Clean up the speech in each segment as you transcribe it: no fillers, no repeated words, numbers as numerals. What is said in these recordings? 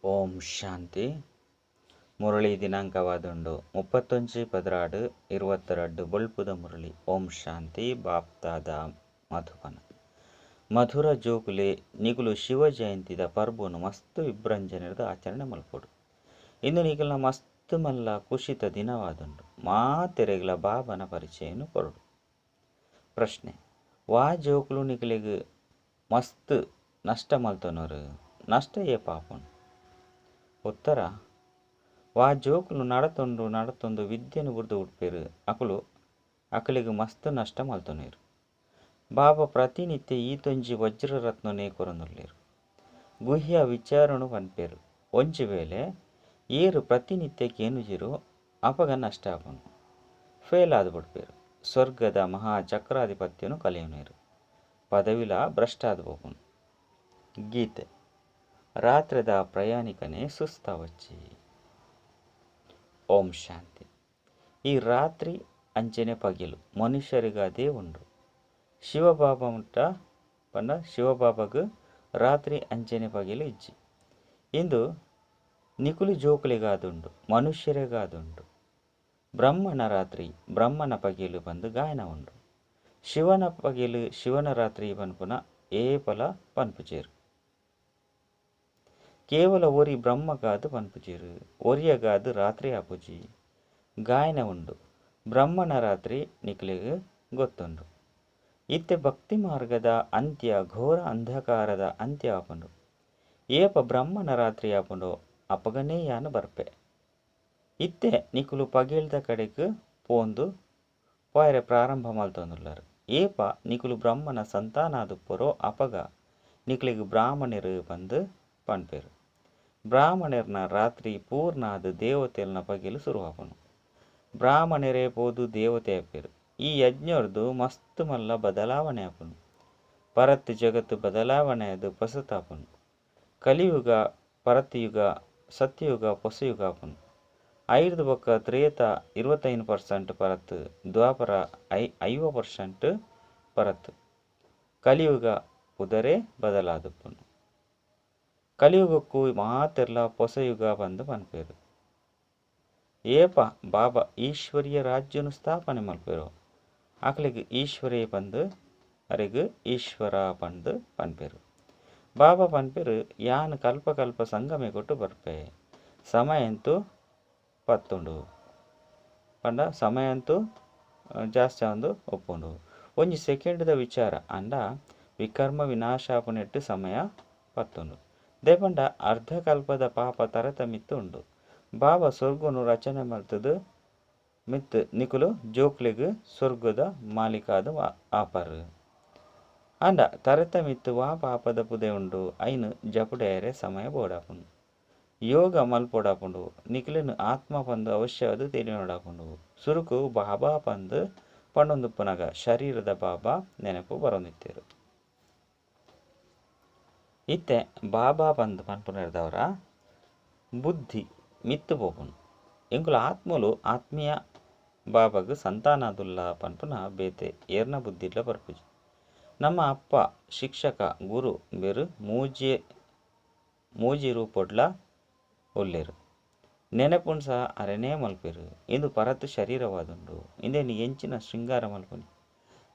ಓಂ ಶಾಂತಿ. ಮುರಳಿ ದಿನಾಂಕವಾದುಂಡು 31/12/22 ಬೊಳ್ಪುದ ಮುರಳಿ. ಓಂ ಶಾಂತಿ. ಬಾಪ್ತಾದ ಮಧುಬನ ಮಧುರ ಜೋಕುಲೆ ನಿಗುಲು ಶಿವ ಜಯಂತಿದ ಪರ್ಬುನು ಮಸ್ತ್ ವಿಭ್ರಂಜನೆದ ಆಚರಣೆ ಮಲ್ಪೊಡು. ಇಂದು ನಿಗುಲ್ನ ಮಸ್ತ್ ಮಲ್ಲ ಖುಷಿತ ದಿನವಾದುಂಡು. ಮಾತೆರೆಗ್ಲ ಬಾಬನ ಪರಿಚಯನು ಕೊರಡು. ಪ್ರಶ್ನೆ: ವಾ ಜೋಕುಲು ನಿಗುಲಿಗೆ ಮಸ್ತ್ ನಷ್ಟ ಮಲ್ತನರು, ನಷ್ಟ ಏ ಪಾಪನು? ಉತ್ತರ: ವಾ ಜೋಕುಲು ನಡತೊಂದು ವಿದ್ಯೆನು ಬುರ್ದು ಉಡ್ಪೇರು ಅಕಲಿಗೆ ಮಸ್ತ್ ನಷ್ಟ ಮಲ್ತೊನೇರು. ಬಾಬಾ ಪ್ರತಿನಿತ್ಯ ಈತೊಂಜಿ ವಜ್ರರತ್ನನೇ ಕೊರೊಂದುಲ್ಲೇರು. ಗುಹ್ಯ ವಿಚಾರಣು ಪನ್ಪೇರು. ಒಂಜಿ ವೇಳೆ ಏರು ಪ್ರತಿನಿತ್ಯಕ್ಕೆ ಏನುಜಿರು ಅಪಗ ನಷ್ಟ ಆಪನು, ಫೇಲ್ ಆದು ಬಿಡ್ಪೇರು. ಸ್ವರ್ಗದ ಮಹಾ ಚಕ್ರಾಧಿಪತ್ಯನು ಕಲಿಯುನೇರು, ಪದವಿಲ ಭ್ರಷ್ಟ ಆದು ಪೋಪುನು. ಗೀತೆ: ರಾತ್ರದ ಪ್ರಯಾಣಿಕನೇ ಸುಸ್ತಾವಚ್ಚಿ. ಓಂ ಶಾಂತಿ. ಈ ರಾತ್ರಿ ಅಂಚೆನೆ ಪಗಿಲು ಮನುಷ್ಯರಿಗದೇ ಉಂಡು. ಶಿವಬಾಬಾ ಮುಟ್ಟ ಪಂಡ ಶಿವಬಾಬಾಗ ರಾತ್ರಿ ಅಂಚೆನೆ ಪಗಿಲು ಇಜ್ಜಿ. ಇಂದು ನಿಕುಲು ಜೋಕುಲಿಗಾದುಂಡು, ಮನುಷ್ಯರಿಗಾದುಂಡು. ಬ್ರಹ್ಮನ ರಾತ್ರಿ ಬ್ರಹ್ಮನ ಪಗಿಲು ಬಂದು ಗಾಯನ ಉಂಡು. ಶಿವನ ಪಗಿಲು ಶಿವನ ರಾತ್ರಿ ಪನ್ಪುನ ಏಪಲ ಪನ್ಪುಜೇರು. ಕೇವಲ ಒರಿ ಬ್ರಹ್ಮಗಾದು ಪನ್ಪುಜೇರು, ಒರಿಯಗಾದು ರಾತ್ರಿ ಆಪುಜಿ. ಗಾಯನ ಉಂಡು. ಬ್ರಹ್ಮನ ರಾತ್ರಿ ನಿಕ್ಲಿಗೆ ಗೊತ್ತುಂಡು. ಇತ್ತೆ ಭಕ್ತಿ ಮಾರ್ಗದ ಅಂತ್ಯ ಘೋರ ಅಂಧಕಾರದ ಅಂತ್ಯ ಆಪುಂಡು. ಏಪ ಬ್ರಹ್ಮನ ರಾತ್ರಿ ಆಪುಂಡು ಅಪಗನೇ ಯಾನು ಬರ್ಪೆ. ಇತ್ತೆ ನಿಕುಲು ಪಗಿಲ್ದ ಕಡೆಗೆ ಪೋಂದು ಪಾಯರೆ ಪ್ರಾರಂಭ ಮಲ್ತೊಂದುಲ್ಲಾರು. ಏಪ ನಿಕುಲು ಬ್ರಹ್ಮನ ಸಂತಾನಾದುಪ್ಪರೋ ಅಪಗ ನಿಕ್ಲಿಗೆ ಬ್ರಾಹ್ಮಣರು ಬಂದು ಪನ್ಪೇರು. ಬ್ರಾಹ್ಮಣರ್ನ ರಾತ್ರಿ ಪೂರ್ಣ ಆದು ದೇವತೆಲ್ನ ಪಗಿಲು ಶುರುವಾಪನು. ಬ್ರಾಹ್ಮಣರೇ ಪೋದು ದೇವತೆ ಆಪೇರು. ಈ ಯಜ್ಞರ್ದು ಮಸ್ತ್ ಮಲ್ಲ ಬದಲಾವಣೆ ಆಪನು. ಪರತ್ ಜಗತ್ತು ಬದಲಾವಣೆ ಅದು ಪಸತಾಪನು. ಕಲಿಯುಗ ಪರತ್ಯುಗ, ಸತ್ಯಯುಗ ಪೊಸಯುಗ ಆಪನು. 5 ಬೊಕ್ಕ ತ್ರೇತ 25% ಪರತ್, ದ್ವಾಪರ 5% ಪರತ್. ಕಲಿಯುಗ ಉದರೆ ಬದಲಾದುಪ್ಪನು. ಕಲಿಯುಗಕ್ಕೂ ಮಾತೆರ್ಲ ಪೊಸಯುಗ ಬಂದು ಪನ್ಪೇರು. ಏಪ ಬಾಬಾ ಈಶ್ವರಿಯ ರಾಜ್ಯನು ಸ್ಥಾಪನೆ ಮಲ್ಪೇರು. ಅಕ್ಲಿಗೆ ಈಶ್ವರೇ ಬಂದು ಅರೆಗೆ ಈಶ್ವರ ಬಂದು ಪನ್ಪೇರು. ಬಾಬಾ ಪನ್ಪೇರು ಯಾನು ಕಲ್ಪ ಸಂಗಮೆ ಕೊಟ್ಟು ಬರ್ಪೆ. ಸಮಯ ಅಂತೂ ಪತ್ತುಂಡು ಪಂಡ, ಸಮಯ ಅಂತೂ ಜಾಸ್ತಿ ಒಂದು ಒಪ್ಪುಂಡು. ಒಂಜಿ ಸೆಕೆಂಡ್ದ ವಿಚಾರ ಅಂಡ ವಿಕರ್ಮ ವಿನಾಶಾಪನೆಟ್ಟು ಸಮಯ ಪತ್ತುಂಡು. ದೇಪಂಡ ಅರ್ಧಕಲ್ಪದ ಪಾಪ ತರತ ಮಿತ್ತು ಉಂಡು. ಬಾಬಾ ಸ್ವರ್ಗನು ರಚನೆ ಮಲ್ತದು ಮಿತ್ ನಿಕುಲು ಜೋಕ್ಲಿಗೆ ಸ್ವರ್ಗದ ಮಾಲೀಕಾದ ಆಪರ್ ಅಂಡ ತರತ ಮಿತ್ತು ವಾ ಪಾಪದ ಪುದೆ ಉಂಡು. ಐನು ಜಪುಡೆಯರೆ ಸಮಯ ಬೋಡಾಪುಂಡು. ಯೋಗ ಮಲ್ಪೋಡಾಪುಂಡು. ನಿಖಿಲಿನ ಆತ್ಮ ಪಂದು ಅವಶ್ಯವಾದ ತಿಳಿಯೋಡಾಪುಂಡು. ಸುರುಕು ಬಾಬಾ ಪಂದು ಪಂಡೊಂದುಪ್ಪುನಗ ಶರೀರದ ಬಾಬಾ ನೆನಪು ಬರೊಂದಿತ್ತೇರು. ಇತ್ತೆ ಬಾಬಾ ಪಂದು ಪನ್ಪುನರ್ದವರ ಬುದ್ಧಿ ಮಿತ್ತು ಪೋಪುನು. ಎಂಕುಲು ಆತ್ಮಲು ಆತ್ಮೀಯ ಬಾಬಾಗ ಸಂತಾನಾದುಲ್ಲ ಪನ್ಪುನ ಬೇತೆ ಏರ್ನ ಬುದ್ಧಿಡ್ಲ ಬರ್ಪುಜಿ. ನಮ್ಮ ಅಪ್ಪ ಶಿಕ್ಷಕ ಗುರು ಬೇರು ಮೂಜಿ ರೂಪೊಡ್ಲ ಒಲ್ಲೇರು. ನೆನಪುನ್ ಸಹ ಅರೆನೇ ಮಲ್ಪೇರು. ಇಂದು ಪರತ್ ಶರೀರವಾದುಂಡು. ಇಂದೇನು ಎಂಚಿನ ಶೃಂಗಾರ ಮಲ್ಪುನಿ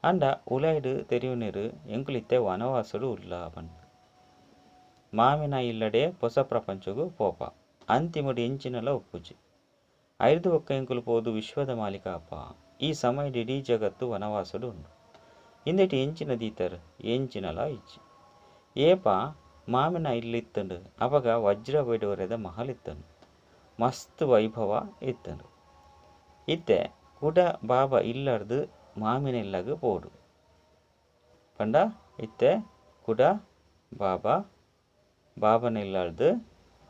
ಅಂಡ ಉಲೈಡು ತೆರಿಯುನೇರು. ಎಂಕುಲಿತ್ತೆ ವನವಾಸುಡು ಉಲ್ಲ ಪನ್ಪು. ಮಾಮಿನ ಇಲ್ಲಡೆ ಹೊಸ ಪ್ರಪಂಚಗೂ ಪೋಪ ಅಂತಿಮಡಿ ಎಂಚಿನಲ ಒಪ್ಪುಜಿ. 5 ಒಕ್ಕ ಎಂಕುಲು ಪೋದು ವಿಶ್ವದ ಮಾಲೀಕ ಅಪ್ಪ. ಈ ಸಮಯದ ಇಡೀ ಜಗತ್ತು ವನವಾಸುಡು ಉಂಡು. ಇಂದೆಟಿ ಎಂಚಿನ ದೀತರು ಎಂಚಿನಲ ಇಜ್ಜಿ. ಏಪ ಮಾಮಿನ ಇಲ್ಲಿತ್ತಂಡು ಅಪಗ ವಜ್ರ ಬೈಡವರೆದ ಮಹಲ್ ಇತ್ತನು. ಮಸ್ತ್ ವೈಭವ ಇತ್ತನು. ಇತ್ತೆ ಕುಡ ಬಾಬಾ ಇಲ್ಲರ್ದು ಮಾಮಿನ ಇಲ್ಲಗ ಪೋಡು ಪಂಡ. ಇತ್ತೆ ಕುಡ ಬಾಬನ ಇಲ್ಲರ್ದು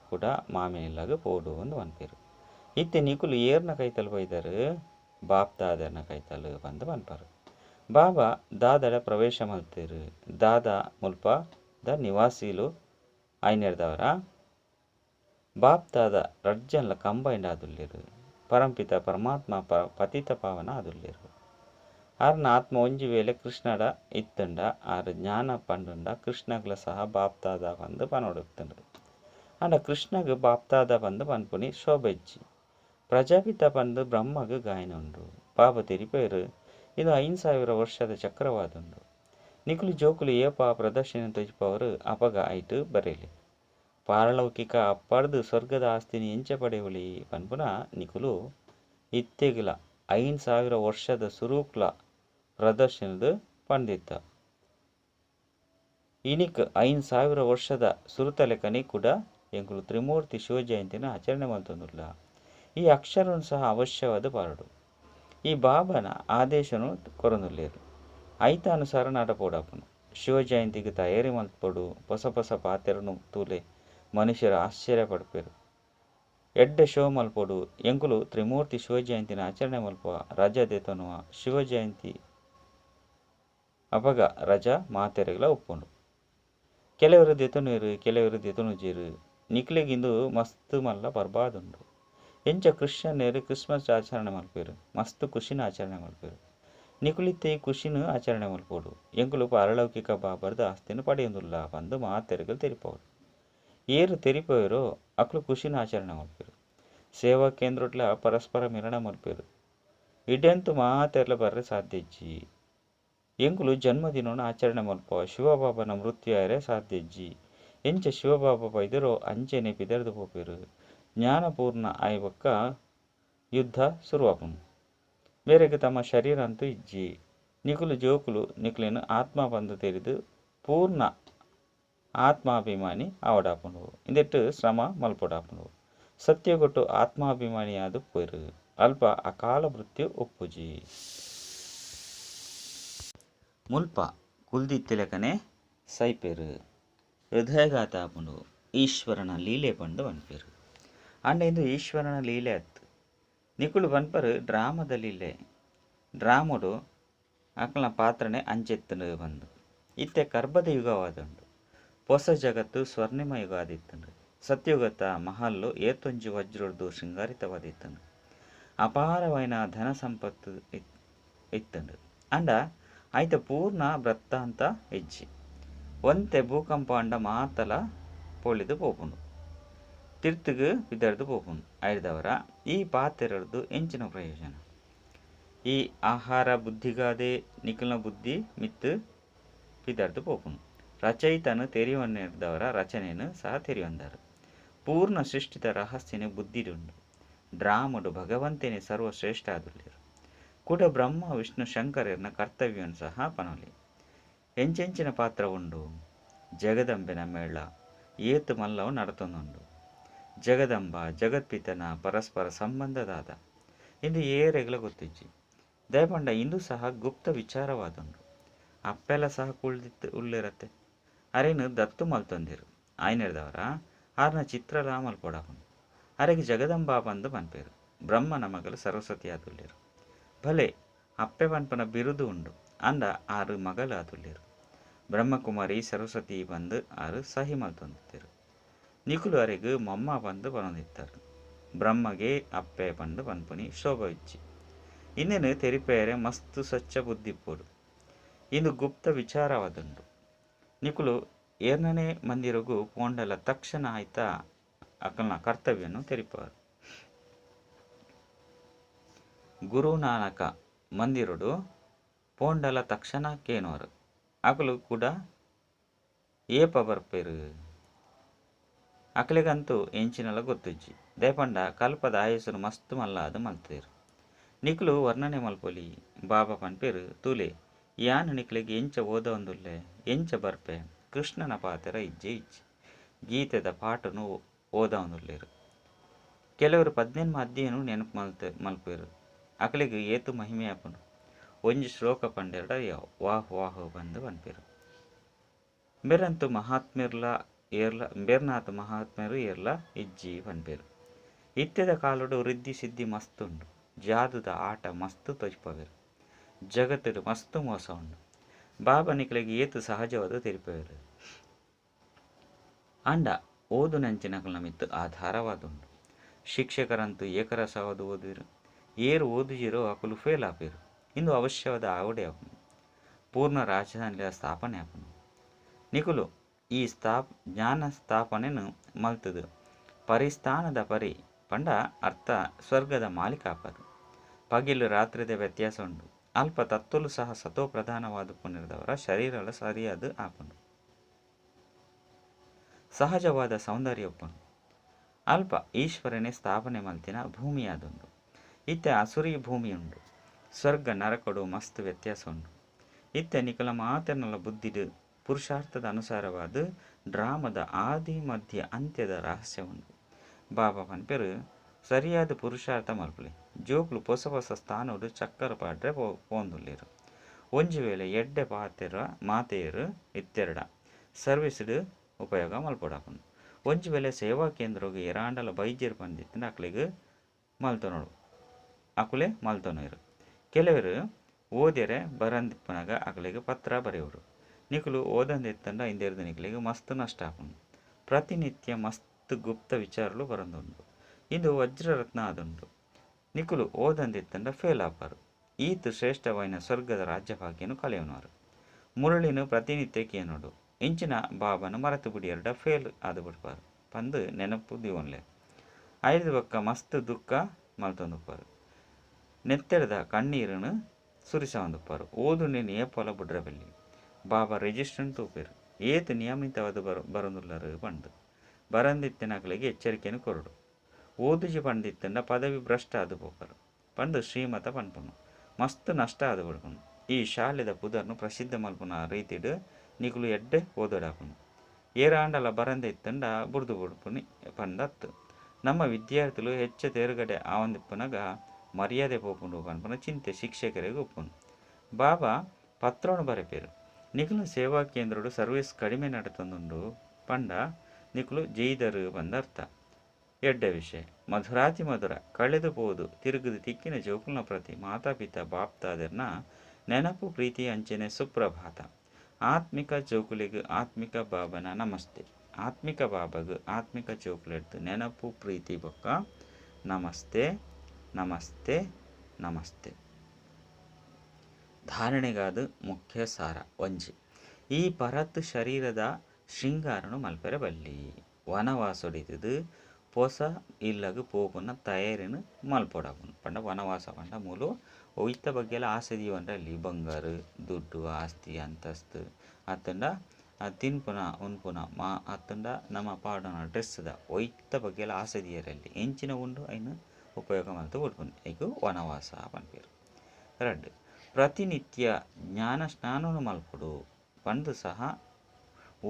ಕುಡ ಮಾಮಿನ ಇಲ್ಲಗ ಪೋಡು ಅಂದು ಪನ್ಪೇರು. ಇತ್ತೆ ನಿಕುಲು ಏರ್ನ ಕೈತಲು ಬೈದರು ಬಾಪ್ದಾದರ್ನ ಕೈತಲು ಬಂದು ಪನ್ಪರು. ಬಾಬಾ ದಾದಡ ಪ್ರವೇಶ ಮಲ್ತೇರು. ದಾದ ಮುಲ್ಪ ದ ನಿವಾಸಿಲು ಐನೆರ್ದವರ ಬಾಪ್ದಾದ ರಡ್ಜನ್ಲ ಕಂಬೈಂಡ್ ಆದುಲ್ಲೇರು. ಪರಂಪಿತ ಪರಮಾತ್ಮ ಪತಿತ ಪಾವನ ಆದುಲ್ಲೇರು. ಆರ್ನ ಆತ್ಮ ಒಂಜಿ ವೇಳೆ ಕೃಷ್ಣಡ ಇತ್ತಂಡ ಆರು ಜ್ಞಾನ ಪಂಡುಂಡ ಕೃಷ್ಣಗ್ಲ ಸಹ ಬಾಪ್ದಾದ ಬಂದು ಪನೋಡುತ್ತಂಡು. ಅಂಡ ಕೃಷ್ಣಗ್ ಬಾಪ್ತಾದ ಬಂದು ಪನ್ಪುನಿ ಶೋಭೆಜ್ಜಿ ಪ್ರಜಾಪಿತ ಬಂದು ಬ್ರಹ್ಮಗ್ ಗಾಯನ ಉಂಡು ಪಾಪ ತೆರಿಪೇರು ಇದು 5,000 ವರ್ಷದ ಚಕ್ರವಾದುಂಡು ನಿಕುಲು ಜೋಕುಲು ಏಪ ಪ್ರದರ್ಶನ ತೊಜಿಪವರು ಅಪಗ ಐಟು ಬರೇಲಿ ಪಾರಲೌಕಿಕ ಪಡೆದು ಸ್ವರ್ಗದ ಆಸ್ತಿನಿ ಎಂಚ ಪಡೆಯುವಳಿ ಪನ್ಪುನ ನಿಕುಲು ಇತ್ತೆಗಿಲ 5,000 ವರ್ಷದ ಸುರೂಕ್ಲ ಪ್ರದರ್ಶನದ ಪಂಡಿತ ಇನಿಕ್ 5,000 ವರ್ಷದ ಸುರುತಲೆಕನಿ ಕೂಡ ಎಂಕುಲು ತ್ರಿಮೂರ್ತಿ ಶಿವಜಯಂತಿನ ಆಚರಣೆ ಮಾಡ್ತಂದುಲ್ಲ ಈ ಅಕ್ಷರನು ಸಹ ಅವಶ್ಯವಾದ ಪಾರಡು ಈ ಬಾಬನ ಆದೇಶನು ಕೊರನುಲ್ಲೇರು ಐತಾನುಸಾರ ನಡಪೋಡಾಪನು ಶಿವಜಯಂತಿಗೆ ತಯಾರಿ ಮಲ್ಪಡು ಹೊಸ ಹೊಸ ಪಾತೆರನು ತೂಲೆ ಮನುಷ್ಯರು ಆಶ್ಚರ್ಯ ಪಡ್ಪೇರು ಎಡ್ಡೆ ಶೋ ಮಲ್ಪಡು ಎಂಕುಲು ತ್ರಿಮೂರ್ತಿ ಶಿವಜಯಂತಿನ ಆಚರಣೆ ಮಲ್ಪುವ ರಜಾ ದೇತನುವ ಶಿವಜಯಂತಿ ಅಪಗ ರಜಾ ಮಾತೆರೆಗಳ ಒಪ್ಪುಂಡು ಕೆಲವರು ದೆತುನೀರು ಕೆಲವರು ದೆತುನುಜೀರು ನಿಕ್ಲೆಗಿಂದು ಮಸ್ತ್ ಮಲ್ಲ ಬರ್ಬಾದುಂಡು ಎಂಚ ಕ್ರಿಶ್ಚಿಯನ್ನೇರು ಕ್ರಿಸ್ಮಸ್ ಆಚರಣೆ ಮಲ್ಪೇರು ಮಸ್ತ್ ಖುಷಿನ ಆಚರಣೆ ಮಲ್ಪೇರು ನಿಕುಲಿತ್ತೆ ಖುಷಿನ ಆಚರಣೆ ಮಲ್ಪೋಡು ಎಂಕುಲು ಪಾರಲೌಕಿಕ ಬಾಬರ್ದ ಆಸ್ತಿನ ಪಡೆಯೊಂದುಲ್ಲ ಬಂದು ಮಾತೆರೆಗಳು ತೆರಿಪೋಡು ಏರು ತೆರಿಪೋಯರೋ ಅಕ್ಲು ಖುಷಿನ ಆಚರಣೆ ಮಲ್ಪೇರು ಸೇವಾ ಕೇಂದ್ರಟ್ಲ ಪರಸ್ಪರ ಮಿಲನ ಮಲ್ಪೇರು ಇಡೆಂತು ಮಾತೆರ್ಲ ಬರ್ರೆ ಸಾಧ್ಯಜ್ಜಿ ಎಂಕುಲು ಜನ್ಮದಿನವನ್ನು ಆಚರಣೆ ಮಲ್ಪ ಶಿವಬಾಬನ ಮೃತ್ಯು ಯಾರೇ ಸಾಧ್ಯಜ್ಜಿ ಎಂಚ ಶಿವಬಾಬಾ ಬೈದರೋ ಅಂಚೆನೆ ಪಿದರ್ದು ಪೋಪೇರು ಜ್ಞಾನಪೂರ್ಣ ಆಯ್ವಕ್ಕ ಯುದ್ಧ ಶುರುವಾಪುನು ಬೇರೆಗೆ ತಮ್ಮ ಶರೀರ ಅಂತೂ ಇಜ್ಜಿ ನಿಕುಲು ಜೋಕುಲು ನಿಕುಲೇನು ಆತ್ಮ ಬಂದು ತೆರೆದು ಪೂರ್ಣ ಆತ್ಮಾಭಿಮಾನಿ ಅವಡಾಪುನು ಇಂದೆಟ್ಟು ಶ್ರಮ ಮಲ್ಪೊಡಾಪುನು ಸತ್ಯಗೊಟ್ಟು ಆತ್ಮಾಭಿಮಾನಿಯಾದು ಪೊಯ್ರು ಅಲ್ಪ ಅಕಾಲ ಮೃತ್ಯು ಒಪ್ಪುಜಿ ಮುಲ್ಪ ಕುಲ್ದಿತ್ತಿಲೆಕನೆ ಸೈಪೇರು ಹೃದಯಘಾತ ಆಪುಂಡು ಈಶ್ವರನ ಲೀಲೆ ಪಂಡು ಪನ್ಪೇರು ಅಂಡ ಇಂದು ಈಶ್ವರನ ಲೀಲೆ ಅತ್ತು ನಿಕುಲು ಪನ್ಪರು ಡ್ರಾಮದ ಲೀಲೆ ಡ್ರಾಮುಡು ಅಕ್ಲನ ಪಾತ್ರನೆ ಅಂಚೆತ್ತುಂಡು ಬಂದು ಇತ್ತೆ ಕರ್ಬದ ಯುಗವಾದುಂಡು ಹೊಸ ಜಗತ್ತು ಸ್ವರ್ಣಿಮ ಯುಗ ಆದಿತ್ತುಂಡು ಸತ್ಯುಗತ ಮಹಲ್ಲು ಏತೊಂಜಿ ವಜ್ರದ್ದು ಶೃಂಗಾರಿತವಾದಿತ್ತುಂಡು ಅಪಾರವೈನ ಧನ ಸಂಪತ್ತು ಇತ್ತುಂಡು ಅಂಡ ಐತ ಪೂರ್ಣ ವೃತ್ತಾಂತ ಇಜ್ಜಿ ಒಂತೆ ಭೂಕಂಪ ಅಂಡ ಮಾತಲ ಪೊಳಿದು ಪೋಪುಂಡು ತಿರ್ತುಗು ಬಿದರ್ದು ಪೋಪುಂಡು ಐದವರ ಈ ಪಾತೆರಡ್ದು ಎಂಚಿನ ಪ್ರಯೋಜನ ಈ ಆಹಾರ ಬುದ್ಧಿಗಾದೆ ನಿಖಿಲ್ನ ಬುದ್ಧಿ ಮಿತ್ತು ಪಿದರ್ದು ಪೋಪುಂಡು ರಚಯಿತನು ತೆರಿವನ್ನಿರ್ದವರ ರಚನೆಯನ್ನು ಸಹ ತೆರಿವಂದರು ಪೂರ್ಣ ಸೃಷ್ಟಿತ ರಹಸ್ಯನೆ ಬುದ್ಧಿಡುಂಡು ಡ್ರಾಮಡು ಭಗವಂತನೇ ಸರ್ವಶ್ರೇಷ್ಠ ಆದುಲ್ಲೇರು ಕೂಡ ಬ್ರಹ್ಮ ವಿಷ್ಣು ಶಂಕರನ ಕರ್ತವ್ಯವನ್ನು ಸಹ ಪನೊಲಿ ಎಂಚೆಂಚಿನ ಪಾತ್ರ ಉಂಡು ಜಗದಂಬೆನ ಮೇಳ ಏತು ಮಲ್ಲವು ನಡತೊಂದುಂಡು ಜಗದಂಬ ಜಗತ್ಪಿತನ ಪರಸ್ಪರ ಸಂಬಂಧದಾದ ಇಂದು ಏರೆಗಳ ಗೊತ್ತಿಜ್ಜಿ ದಯಪಂಡ ಇಂದು ಸಹ ಗುಪ್ತ ವಿಚಾರವಾದುಂಡು ಅಪ್ಪೆಲ್ಲ ಸಹ ಕುಳ್ದಿತ್ತು ಉಳ್ಳಿರತ್ತೆ ಅರೇನು ದತ್ತು ಮಲ್ತೊಂದಿರು ಆಯ್ನೆಡ್ದವರ ಆರ್ನ ಚಿತ್ರಲ ಮಲ್ಪೊಡಾಪುಂಡು ಅರೆಗೆ ಜಗದಂಬಾ ಬಂದು ಪನ್ಪೇರು ಬ್ರಹ್ಮನ ಮಗಳು ಸರಸ್ವತಿ ಆದುಲ್ಲೇರು ಭಲೆ ಅಪ್ಪೆ ಪನ್ಪನ ಬಿರುದು ಉಂಡು ಅಂದ ಆರು ಮಗಳು ಆದುಲ್ಲೇರು ಬ್ರಹ್ಮಕುಮಾರಿ ಸರಸ್ವತಿ ಬಂದು ಆರು ಸಹಿ ಮಲ್ತೊಂದಿತ್ತೇರು ನಿಕುಲು ಅರೆಗೂ ಮೊಮ್ಮ ಬಂದು ಪನೊಂದಿತ್ತರು ಬ್ರಹ್ಮಗೆ ಅಪ್ಪೆ ಪಂಡು ಪನ್ಪುನಿ ಶೋಭವಿಚ್ಚಿ ಇನ್ನೇನು ತೆರಿಪೇರೆ ಮಸ್ತು ಸ್ವಚ್ಛ ಬುದ್ಧಿಪ್ಪೋಡು ಇಂದು ಗುಪ್ತ ವಿಚಾರವಾದುಂಡು ನಿಕುಲು ಏರ್ನನೇ ಮಂದಿರಗೂ ಪೋಂಡಲ ತಕ್ಷಣ ಆಯ್ತ ಅಕಲ್ನ ಕರ್ತವ್ಯವನ್ನು ತೆರಿಪವರು ಗುರುನಾನಕ ಮಂದಿರುಡು ಪೋಂಡಲ ತಕ್ಷಣ ಕೇನೋರು ಅಕಲು ಕೂಡ ಏಪ ಬರ್ಪೇರು ಅಕಲಿಗಂತೂ ಎಂಚಿನಲ ಗೊತ್ತುಜ್ಜಿ ದೇಪಂಡ ಕಲ್ಪದ ಆಯಸ್ಸನು ಮಸ್ತ್ ಮಲ್ಲಾದು ಮಲ್ತೇರು ನಿಕುಲು ವರ್ಣನೆ ಮಲ್ಪೊಲಿ ಬಾಬಾ ಪನ್ಪೇರು ತೂಲೆ ಯಾನು ನಿಕ್ಲಿಗೆ ಎಂಚ ಓದೊಂದುಲ್ಲೆ ಎಂಚ ಬರ್ಪೆ ಕೃಷ್ಣನ ಪಾತೆರ ಇಜ್ಜೆ ಇಜ್ಜಿ ಗೀತೆದ ಪಾಟನು ಓದೊಂದುಲ್ಲೇರು ಕೆಲವರು 18 ಅಧ್ಯಾಯನು ನೆನಪು ಮಲ್ಪೇರು ಅಕಲಿಗೆ ಏತು ಮಹಿಮೆ ಆಪುನು ಒಂಜಿ ಶ್ಲೋಕ ಪಂಡೆರಡ ವಾಹ್ ವಾಹ್ ಬಂದು ಪನ್ಪೇರು ಬೆರಂತು ಮಹಾತ್ಮಿರ್ಲ ಏರ್ಲ ಬೇರ್ನಾಥ ಮಹಾತ್ಮರು ಏರ್ಲ ಇಜ್ಜಿ ಪನ್ಪೇರು ಇತ್ಯದ ಕಾಲುಡು ರಿದ್ದಿ ಸಿದ್ಧಿ ಮಸ್ತುಂಡು ಜಾದುದ ಆಟ ಮಸ್ತು ತೊಜ್ಪವೇರು ಜಗತ್ತುಡು ಮಸ್ತು ಮೋಸ ಉಂಡು ಬಾಬಾ ನಿಕ್ಲಿಗೆ ಏತು ಸಹಜವಾದ ತೆರಿಪೇರು ಅಂಡ ಓದು ನಂಚಿನಕಲ್ನ ಮಿತ್ತು ಆಧಾರವಾದುಂಡು ಶಿಕ್ಷಕರಂತೂ ಏಕರಸವಾದ ಓದಿರು ಏರು ಓದುಜಿರೋ ಅಕುಲು ಫೇಲ್ ಆಪೇರು ಇಂದು ಅವಶ್ಯವಾದ ಆವಡೆ ಆಪುನು ಪೂರ್ಣ ರಾಜಧಾನಿಯ ಸ್ಥಾಪನೆ ಆಪುನು ನಿಕುಲು ಈ ಜ್ಞಾನ ಸ್ಥಾಪನೆಯನ್ನು ಮಲ್ತದು. ಪರಿಸ್ಥಾನದ ಪರಿ ಪಂಡ ಅರ್ಥ ಸ್ವರ್ಗದ ಮಾಲೀಕಾಪರು. ಪಗಿಲು ರಾತ್ರಿದ ವ್ಯತ್ಯಾಸ ಉಂಡು. ಅಲ್ಪ ತತ್ತಲು ಸಹ ಸತೋ ಪ್ರಧಾನವಾದ ಪುಣ್ಯದವರ ಶರೀರಲ ಸರಿಯಾದ ಆಪುಂಡು. ಸಹಜವಾದ ಸೌಂದರ್ಯ ಒಪ್ಪುಂಡು. ಅಲ್ಪ ಈಶ್ವರನೇ ಸ್ಥಾಪನೆ ಮಲ್ತಿನ ಭೂಮಿಯಾದುಂಡು. ಇತ್ತೆ ಅಸುರಿ ಭೂಮಿ ಉಂಡು. ಸ್ವರ್ಗ ನರಕಡು ಮಸ್ತ್ ವ್ಯತ್ಯಾಸ ಉಂಡು. ಇತ್ತೆ ನಿಕಲ ಮಾತನಲ್ಲ ಬುದ್ಧಿಡು ಪುರುಷಾರ್ಥದ ಅನುಸಾರವಾದ ಡ್ರಾಮದ ಆದಿ ಮಧ್ಯ ಅಂತ್ಯದ ರಹಸ್ಯ ಉಂಡು. ಬಾಬಾ ಪನ್ಪೆರು ಸರಿಯಾದ ಪುರುಷಾರ್ಥ ಮಲ್ಪಲಿ ಜೋಕ್ಲು ಹೊಸ ಹೊಸ ಸ್ಥಾನೋಡು ಚಕ್ಕರ ಪಾಡ್ರೆ ಪೋಂದುಲ್ಲೇರು. ಒಂಜಿ ವೇಳೆ ಎಡ್ಡೆ ಮಾತೆಯರು ಇತ್ತೆರಡ ಸರ್ವಿಸ್ಡ್ ಉಪಯೋಗ ಮಲ್ಪೊಡಾಪುಂಡು. ಒಂಜಿ ವೇಳೆ ಸೇವಾ ಕೇಂದ್ರಗೂ ಎರಾಂಡಲ ಬೈದ್ಯರು ಬಂದಿತ್ತಿನ ಅಕ್ಲಿಗೆ ಮಲ್ತೊನೋಡು ಅಕುಲೆ ಮಲ್ತೊನೋರು. ಕೆಲವರು ಓದ್ಯರೆ ಬರಂದಿಪ್ಪನಾಗ ಅಕಲಿಗೆ ಪತ್ರ ಬರೆಯೋರು. ನಿಕುಲು ಓದಂದಿತ್ತಂಡ ಇಂದೆರ್ದು ನಿಕಲಿಗೆ ಮಸ್ತ್ ನಷ್ಟ ಆಪುಂಡು. ಪ್ರತಿನಿತ್ಯ ಮಸ್ತ್ ಗುಪ್ತ ವಿಚಾರಗಳು ಬರಂದುಂಡು. ಇದು ವಜ್ರರತ್ನ ಆದುಂಡು. ನಿಕುಲು ಓದಂದಿತ್ತಂಡ ಫೇಲ್ ಆಪಾರು. ಈತು ಶ್ರೇಷ್ಠವಾಯಿನ ಸ್ವರ್ಗದ ರಾಜ್ಯಭಾಗ್ಯನು ಕಳೆಯೋನಾರು. ಮುರಳಿನು ಪ್ರತಿನಿತ್ಯ ಕೇನೋಡು. ಇಂಚಿನ ಬಾಬನ ಮರತು ಬಿಡಿಯರ್ಡ ಫೇಲ್ ಆದು ಬಿಡ್ಪಾರು ಪಂದು ನೆನಪು ದಿವನ್ಲೆ. ಐದು ಬಕ್ಕ ಮಸ್ತ್ ದುಃಖ ಮಲ್ತೊಂದುಪ್ಪಾರು. ನೆತ್ತೆಡ್ದ ಕಣ್ಣೀರನ್ನು ಸುರಿಸವಂದುಪ್ಪಾರು. ಓದು ನೀನು ಏಪೊಲ ಬುಡ್ರಬಲ್ಲಿ ಬಾಬಾ ರಿಜಿಸ್ಟ್ರನ್ ತೂಪೇರು. ಏತು ನಿಯಮಿತವಾದ ಬರಂದುಲ್ಲರು ಪಂಡು. ಬರಂದಿತ್ತಿನಗಳಿಗೆ ಎಚ್ಚರಿಕೆಯನ್ನು ಕೊರಡು. ಓದುಜಿ ಪಂಡಿತ್ತಂಡ ಪದವಿ ಭ್ರಷ್ಟ ಆದು ಪೋಪರು ಪಂಡು ಶ್ರೀಮತ ಪನ್ಪುನು ಮಸ್ತ್ ನಷ್ಟ ಆದು ಬಿಡ್ಪುನು. ಈ ಶಾಲೆದ ಪುದರ್ನು ಪ್ರಸಿದ್ಧ ಮಲ್ಪುನ ರೀತಿಡು ನಿಕುಲು ಎಡ್ಡೆ ಓದೋಡಾಪುನು. ಏರಾಂಡಲ ಬರಂದಿತ್ತಂಡ ಬುಡ್ದು ಬಿಡ್ಪುನಿ ಪಂಡತ್ತು. ನಮ್ಮ ವಿದ್ಯಾರ್ಥಿಗಳು ಹೆಚ್ಚು ತೇರುಗಡೆ ಆವಂದಿಪ್ಪನಾಗ ಮರ್ಯಾದೆ ಪೋಪುಂಡು ಪನ್ಪುನ ಚಿಂತೆ ಶಿಕ್ಷಕರಿಗೆ ಒಪ್ಪುನು. ಬಾಬಾ ಪತ್ರೋನು ಬರೆಪೇರು. ನಿಕುಲು ಸೇವಾ ಕೇಂದ್ರಡು ಸರ್ವಿಸ್ ಕಡಿಮೆ ನಡತೊಂದುಂಡು ಪಂಡ ನಿಕುಲು ಜೈದರು ಬಂದರ್ಥ. ಎಡ್ಡೆ ವಿಷಯ ಮಧುರಾತಿ ಮಧುರ ಕಳೆದು ಪೋದು ತಿರುಗುದು ತಿಕ್ಕಿನ ಜೋಕುಲ್ನ ಪ್ರತಿ ಮಾತಾಪಿತ ಬಾಪ್ತಾದರ್ನ ನೆನಪು ಪ್ರೀತಿ ಅಂಚನೆ ಸುಪ್ರಭಾತ. ಆತ್ಮಿಕ ಜೋಕುಲಿಗೆ ಆತ್ಮಿಕ ಬಾಬನ ನಮಸ್ತೆ. ಆತ್ಮಿಕ ಬಾಬಾಗ ಆತ್ಮಿಕ ಜೋಕುಲೆಡ್ದು ನೆನಪು ಪ್ರೀತಿ ಬೊಕ್ಕ ನಮಸ್ತೆ ನಮಸ್ತೆ ನಮಸ್ತೆ. ಧಾರಣೆಗಾದ ಮುಖ್ಯ ಸಾರ ಒಂಜಿ. ಈ ಪರತ್ ಶರೀರದ ಶೃಂಗಾರನು ಮಲ್ಪೆರೆ ಬಲ್ಲಿ ವನವಾಸೊಡಿದು ಪೊಸ ಇಲ್ಲಗ ಪೋಪುನ ತಯಾರಿನ ಮಲ್ಪೊಡಾಪುನು ಪಂಡ ವನವಾಸ ಪಂಡ ಮೂಲು ಒಯ್ತ ಬಗ್ಗೆಲ್ಲ ಆಸೆ ದೀವನ್ರಲ್ಲಿ ಬಂಗಾರು ದುಡ್ಡು ಆಸ್ತಿ ಅಂತಸ್ತು ಅತ್ತಂಡ ತಿನ್ಪುನ ಉನ್ಪುನ ಅತ್ತಂಡ ನಮ್ಮ ಪಾಡನ ಡ್ರೆಸ್ದ ಒಯ್ತ ಬಗ್ಗೆಲ್ಲ ಆಸೆ ದೀಯರಲ್ಲಿ ಎಂಚಿನ ಉಂಡು ಐನು ಉಪಯೋಗ ಮಲ್ತು ಬಿಡ್ಪುನು ಈಗ ವನವಾಸ ಪನ್ಪೇರು. ರಡ್ಡು ಪ್ರತಿನಿತ್ಯ ಜ್ಞಾನ ಸ್ನಾನನು ಮಲ್ಪುಡು ಪಂಡು ಸಹ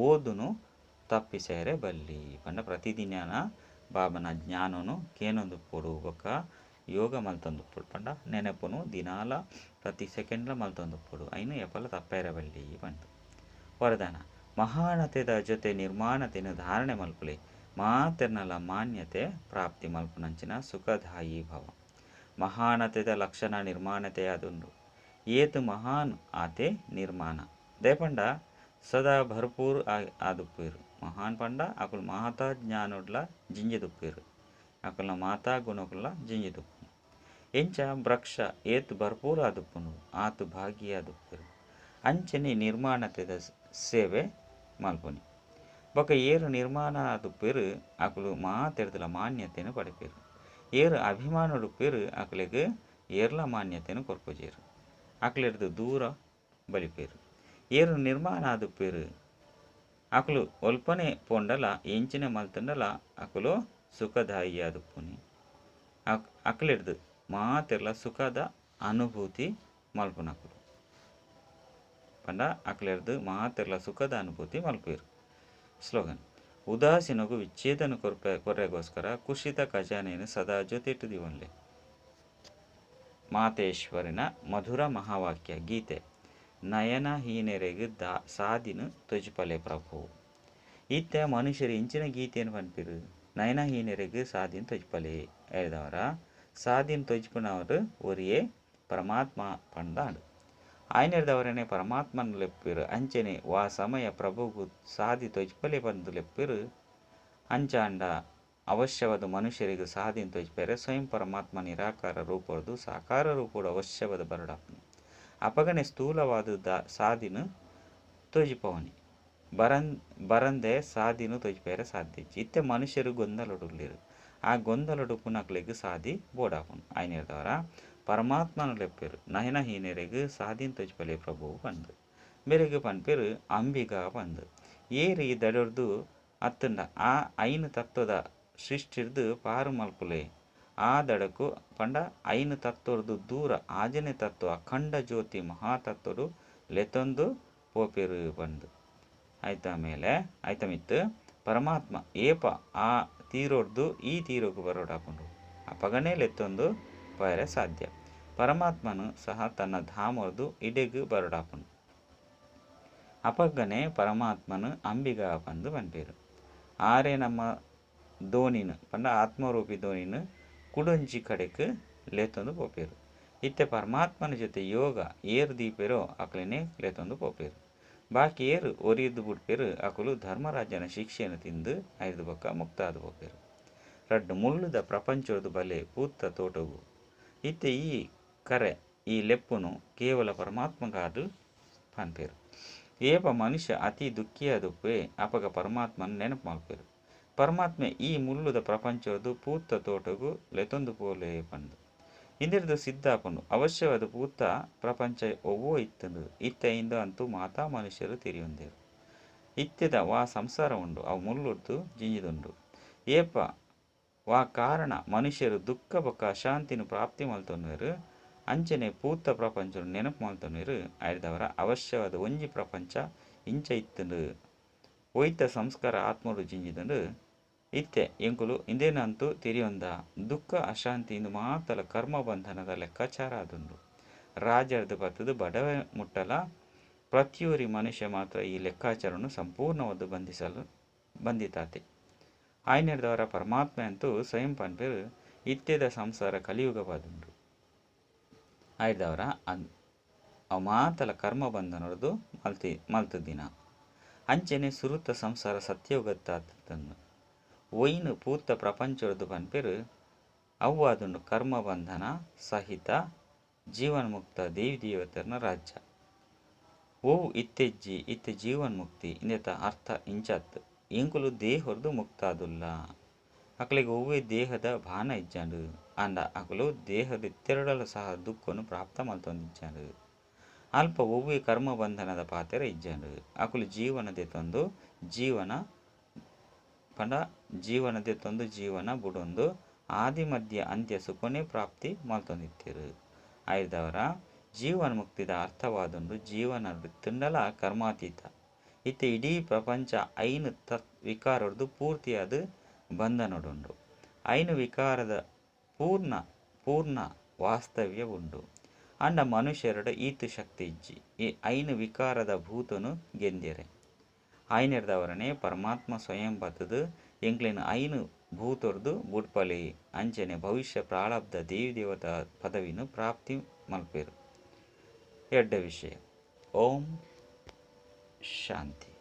ಓದುನು ತಪ್ಪಿಸೇರೆ ಬಲ್ಲಿ ಪಂಡ ಪ್ರತಿದಿನ ಬಾಬನ ಜ್ಞಾನನು ಕೇನೊಂದು ಪೊಡು ಬೊಕ್ಕ ಯೋಗ ಮಲ್ತೊಂದುಪ್ಪುಡು ಪಂಡ ನೆನಪುನು ದಿನಾಲ ಪ್ರತಿ ಸೆಕೆಂಡ್ಲ ಮಲ್ತೊಂದುಪ್ಪುಡು ಐನು ಎಪಲ ತಪ್ಪೇರೆ ಬಲ್ಲಿ ಪಂಡು. ವರದಾನ ಮಹಾನತೆದ ಜೊತೆ ನಿರ್ಮಾಣತೆನ ಧಾರಣೆ ಮಲ್ಪುಲೆ ಮಾತೆರ್ನಲ ಮಾನ್ಯತೆ ಪ್ರಾಪ್ತಿ ಮಲ್ಪುನಂಚಿನ ಸುಖದಾಯಿ ಭವ. ಮಹಾನತೆದ ಲಕ್ಷಣ ನಿರ್ಮಾಣತೆಯಾದುಂಡು. ಏತು ಮಹಾನ್ ಆತೆ ನಿರ್ಮಾಣ ದೇಪಂಡ ಸದಾ ಭರ್ಪೂರ್ ಆದುಪ್ಪೇರು. ಮಹಾನ್ ಪಂಡ ಅಕುಲು ಮಾತಾ ಜ್ಞಾನೋಡ್ಲ ಜಿಂಜಿದುಪ್ಪೇರು ಅಕುಲ್ನ ಮಾತಾ ಗುಣಕುಲ್ಲ ಜಿಂಜಿದುಪ್ಪು. ಎಂಚ ವೃಕ್ಷ ಏತು ಭರ್ಪೂರ್ ಆದುಪ್ಪುನು ಆತು ಭಾಗಿ ಆದುಪ್ಪೇರು. ಅಂಚನೆ ನಿರ್ಮಾಣತೆದ ಸೇವೆ ಮಲ್ಪುನಿ ಬೊಕ ಏರು ನಿರ್ಮಾಣ ಆದುಪ್ಪೇರು ಅಕುಲು ಮಾತೆರ್ದಲ ಮಾನ್ಯತೆಯನ್ನು ಪಡೆಪೇರು. ಏರು ಅಭಿಮಾನಡುಪ್ಪೇರು ಅಕುಲೆಗೆ ಏರ್ಲ ಮಾನ್ಯತೆಯನ್ನು ಕೊರ್ಪುಜೇರು ಅಕುಲೆರ್ದು ದೂರ ಬಲಿಪೇರು. ಏರು ನಿರ್ಮಾಣ ಆದುಪ್ಪೇರು ಅಕುಲು ಒಲ್ಪನೆ ಪೋಂಡಲ ಎಂಚಿನ ಮಲ್ತಂಡಲ ಅಕುಲು ಸುಖದಾಯಿ ಆದುಪ್ಪುನಿ ಅಕುಲೆರ್ದು ಮಾತೆರ್ಲ ಸುಖದ ಅನುಭೂತಿ ಮಲ್ಪುನಕುಲು ಪಂಡ ಅಕುಲೆರ್ದು ಮಾತೆರ್ಲ ಸುಖದ ಅನುಭೂತಿ ಮಲ್ಪೇರು. ಸ್ಲೋಗನ್ ಉದಾಸೀನಗೂ ವಿಚ್ಛೇದನ ಕೊರೆಗೋಸ್ಕರ ಕುಶಿತ ಖಜಾನೆಯನ್ನು ಸದಾ ಜೊತೆಟ್ಟು ದಿವನ್ಲೆ. ಮಾತೇಶ್ವರಿನ ಮಧುರ ಮಹಾವಾಕ್ಯ ಗೀತೆ ನಯನಹೀನೆರೆಗೆ ಸಾದಿನು ತೊಜ್ಪಲೆ ಪ್ರಭು. ಇತ್ತ ಮನುಷ್ಯರು ಇಂಚಿನ ಗೀತೆಯನ್ನು ಪನ್ಪಿರು ನಯನಹೀನೆರೆಗೆ ಸಾದಿನ ತೊಜ್ಪಲೆ ಹೇಳಿದವರ ಸಾದಿನ ತೊಜ್ಪುನವರು ಒರಿಯೇ ಪರಮಾತ್ಮ ಪಂಡಾಡು ಆಯ್ನೆರ್ದವರನೇ ಪರಮಾತ್ಮನ ಲೆಪ್ಪಿರು. ಅಂಚನೆ ವಾ ಸಮಯ ಪ್ರಭುಗೂ ಸಾದಿ ತೊಜ್ಪಲೆ ಬಂದು ಲೆಪ್ಪಿರು. ಅಂಚಾಂಡ ಅವಶ್ಯವಾದ ಮನುಷ್ಯರಿಗೆ ಸಾದಿನ ತೊಜ್ಪೆರೆ ಸ್ವಯಂ ಪರಮಾತ್ಮ ನಿರಾಕಾರ ರೂಪದ್ದು ಸಾಕಾರ ರೂಪಡು ಅವಶ್ಯವಾದ ಬರಡಪ್ಪನು ಅಪಗಣೆ ಸ್ಥೂಲವಾದ ಸಾದಿನ ತೊಜಿಪವನಿ ಬರನ್ ಬರಂದೆ ಸಾದಿನು ತೊಜ್ಪೇರೆ ಸಾಧ್ಯ ಇತ್ತೆ ಮನುಷ್ಯರು ಗೊಂದಲೊಡುಲ್ಲೇರು ಆ ಗೊಂದಲೊಡು ಪುನಕ್ಲೆಗ್ ಸಾದಿ ಬೋಡಾಪುನು ఆయన ద్వారా పరమాత్మను లెప్పారు నయన హీనెరెగు సాధిన్ తొజ్పలే ప్రభువు పండు మెరుగు పన్పేరు ಅಂಬಿಗಾ ಬಂದು ಏರಿ ದಡರ್ದು ಅತ್ತಂಡ ಆ ಐನು ತತ್ವದ ಸೃಷ್ಟಿರ್ದು ಪಾರು ಮಲ್ಪುಲೆ ಆ ದಡಕು ಪಂಡ ಐನು ತತ್ವರ್ದು ದೂರ ಆಜನೆ ತತ್ವ ಅಖಂಡ ಜ್ಯೋತಿ ಮಹಾತತ್ವಡು ಲೆತೊಂದು ಪೋಪೇರು ಬಂದು ಆಯ್ತ ಮೇಲೆ ಆಯ್ತ ಮಿತ್ತು ಪರಮಾತ್ಮ ಏಪ ಆ ತೀರೋರ್ದು ಈ ತೀರೋಗು ಬರೋಡಾಪುಂಡು ಅಪಗನೇ ಲೆತ್ತೊಂದು ಪಯರೆ ಸಾಧ್ಯ ಪರಮಾತ್ಮನು ಸಹ ತನ್ನ ಧಾಮರ್ದು ಇಡೆಗು ಬರೋಡಾಪುಂಡು ಅಪಗನೆ ಪರಮಾತ್ಮನು ಅಂಬಿಗಾ ಬಂದು ಪನ್ಪೇರು ಆರೇ ನಮ್ಮ ದೋಣಿನು ಪಂಡ ಆತ್ಮರೂಪಿ ದೋಣಿನು ಕುಡೊಂಜಿ ಕಡೆಕ್ ಲೇತೊಂದು ಪೋಪೇರು ಇತ್ತೆ ಪರಮಾತ್ಮನ ಜೊತೆ ಯೋಗ ಏರು ದೀಪೇರೋ ಅಕ್ಲೆನೆ ಲೇತೊಂದು ಪೋಪೇರು ಬಾಕಿ ಏರು ಒರಿಯದ್ದು ಬಿಡ್ಪೇರು ಅಕುಲು ಧರ್ಮರಾಜನ ಶಿಕ್ಷೆಯನ್ನು ತಿಂದು ಐದು ಬೊಕ್ಕ ಮುಕ್ತಾದ ಪೋಪೇರು ರಡ್ಡು ಮುಳ್ಳುದ ಪ್ರಪಂಚದ ಬಲೆ ಪೂತ್ತ ತೋಟವು ಇತ್ತೆ ಈ ಕರೆ ಈ ಲೆಪ್ಪುನು ಕೇವಲ ಪರಮಾತ್ಮಗಾದು ಪನ್ಪೇರು ಏಪ ಮನುಷ್ಯ ಅತಿ ದುಃಖಿಯಾದುಪ್ಪೆ ಅಪಗ ಪರಮಾತ್ಮನ ನೆನಪು ಮಲ್ಪೇರು ಪರಮಾತ್ಮೆ ಈ ಮುಳ್ಳುದ ಪ್ರಪಂಚದ್ದು ಪೂತ್ತ ತೋಟಗೂ ಲೆತೊಂದು ಪೋಲೆ ಪಂಡು ಇಂದಿರ್ದು ಸಿದ್ಧಾಪನು ಅವಶ್ಯವಾದ ಪೂತ್ತ ಪ್ರಪಂಚ ಒವ್ವೋ ಇತ್ತಂದು ಇತ್ತೆಯಿಂದ ಅಂತೂ ಮಾತಾ ಮನುಷ್ಯರು ತಿರಿಯೊಂದೇರು ಇತ್ತೆದ ವಾ ಸಂಸಾರ ಉಂಡು ಅವು ಮುಳ್ಳುಡ್ದು ಜಿಂಜಿದುಂಡು ಏಪ ವಾ ಕಾರಣ ಮನುಷ್ಯರು ದುಃಖ ಬೊಕ್ಕ ಅಶಾಂತಿನ ಪ್ರಾಪ್ತಿ ಮಲ್ತೊನ್ವೇರು ಅಂಚನೆ ಪೂತ್ತ ಪ್ರಪಂಚ ನೆನಪು ಮಲ್ತೊನ್ವೇರು ಆಯ್ದವರ ಅವಶ್ಯವಾದ ಒಂಜಿ ಪ್ರಪಂಚ ಇಂಚ ಇತ್ತಂಡು ಒಯ್ತ ಸಂಸ್ಕಾರ ಆತ್ಮರು ಜಿಂಜಿದಂಡು ಇತ್ತೆ ಎಂಕುಲು ಇಂದೇನಂತೂ ತಿರಿಯೊಂದ ದುಃಖ ಅಶಾಂತಿಯಿಂದ ಮಾತಲ ಕರ್ಮ ಬಂಧನದ ಲೆಕ್ಕಾಚಾರ ಆದುಂಡು ರಾಜರದು ಬತ್ತದು ಬಡವೆ ಮುಟ್ಟಲ ಪ್ರತಿಯೊರಿ ಮನುಷ್ಯ ಮಾತ್ರ ಈ ಲೆಕ್ಕಾಚಾರವನ್ನು ಸಂಪೂರ್ಣವಾದ ಬಂಧಿಸಲು ಬಂದಿತಾತೆ ಆಯ್ನೆಡ್ದವರ ಪರಮಾತ್ಮ ಅಂತೂ ಸ್ವಯಂ ಪನ್ಪೇರು ಇತ್ತೆದ ಸಂಸಾರ ಕಲಿಯುಗವಾದುಂಡು ಆಯ್ದವರ ಮಾತಲ ಕರ್ಮ ಬಂಧನದ್ದು ಮಲ್ತದಿನ ಅಂಚನೆ ಸುರುತ್ತ ಸಂಸಾರ ಸತ್ಯೋಗತ್ತಾತನ್ನು ಒಯ್ನು ಪೂತ್ತ ಪ್ರಪಂಚದ್ದು ಪನ್ಪೇರು ಅವ್ವಾದುಂಡು ಕರ್ಮ ಬಂಧನ ಸಹಿತ ಜೀವನ್ಮುಕ್ತ ದೇವಿ ದೇವತರ್ನ ರಾಜ್ಯ ಓವು ಇತ್ತೆ ಜೀವನ್ಮುಕ್ತಿ ಇಂದೆತ ಅರ್ಥ ಇಂಚತ್ ಎಂಕುಲು ದೇಹರ್ದು ಮುಕ್ತಾದುಲ್ಲ ಅಕಲಿಗೆ ಒವ್ವೇ ದೇಹದ ಭಾನ ಇಜ್ಜಂಡು ಅಂಡ ಅಕಲು ದೇಹದ ತೆರಡಲು ಸಹ ದುಃಖನು ಪ್ರಾಪ್ತ ಮಲ್ತೊಂದಿಜ್ಜಂಡು ಅಲ್ಪ ಒವ್ವೇ ಕರ್ಮ ಬಂಧನದ ಪಾತೆರ ಇಜ್ಜಂಡು ಅಕುಲು ಜೀವನದೆ ತಂದು ಜೀವನ ಪಂಡ ಜೀವನದೆ ತಂದು ಜೀವನ ಬುಡೊಂದು ಆದಿ ಮಧ್ಯ ಅಂತ್ಯ ಸುಖನೇ ಪ್ರಾಪ್ತಿ ಮಲ್ತೊಂದಿತ್ತೇರು ಆಯ್ದವರ ಜೀವನ ಮುಕ್ತಿದ ಅರ್ಥವಾದುಂಡು ಜೀವನ ತುಂಡಲ ಕರ್ಮಾತೀತ ಇತ್ತೆ ಇಡೀ ಪ್ರಪಂಚ ಐನು ವಿಕಾರದ್ದು ಪೂರ್ತಿಯಾದ ಬಂಧನಡುಂಡು ಐನು ವಿಕಾರದ ಪೂರ್ಣ ವಾಸ್ತವ್ಯ ಉಂಡು ಅಂಡ ಮನುಷ್ಯರಡ ಈತು ಶಕ್ತಿ ಇಜ್ಜಿ ಈ ಐನು ವಿಕಾರದ ಭೂತನು ಗೆಂದಿರೆ ಆಯ್ನೆರ್ದವರನೇ ಪರಮಾತ್ಮ ಸ್ವಯಂ ಬತ್ತದು ಎಂಕ್ಲಿನ ಐನು ಭೂತೊರ್ದು ಬುಡ್ಪಲೆ ಅಂಚನೆ ಭವಿಷ್ಯ ಪ್ರಾರಬ್ಧ ದೇವಿ ದೇವತಾ ಪದವಿನು ಪ್ರಾಪ್ತಿ ಮಲ್ಪೇರು ಎಡ್ಡ ವಿಷಯ ಓಂ ಶಾಂತಿ.